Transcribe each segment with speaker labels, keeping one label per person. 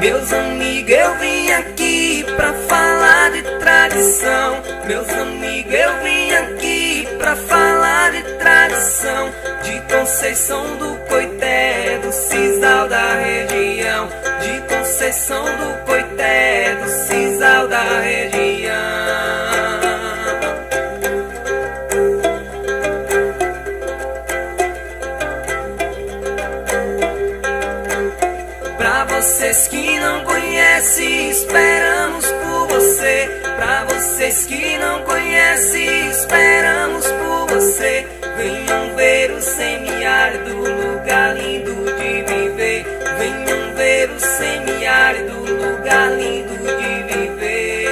Speaker 1: Meus amigos, eu vim aqui pra falar de tradição. Meus amigos, eu vim aqui pra falar de tradição. De Conceição do Coité, do Sisal da região. De Conceição do Coité, do Sisal da região. Pra vocês que não conhecem, esperamos por você. Pra vocês que não conhecem, esperamos por você. Venham ver o semiárido, lugar lindo de viver. Venham ver o semiárido, lugar lindo de viver.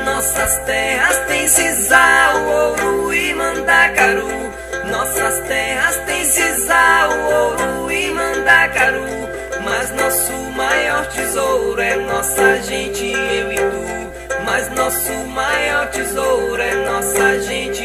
Speaker 1: Nossas terras têm sisal, ouro e mandacaru. Nossas terras têm sisal, ouro e mandacaru. Mas nosso maior tesouro é nossa gente, eu e tu. Mas nosso maior tesouro é nossa gente,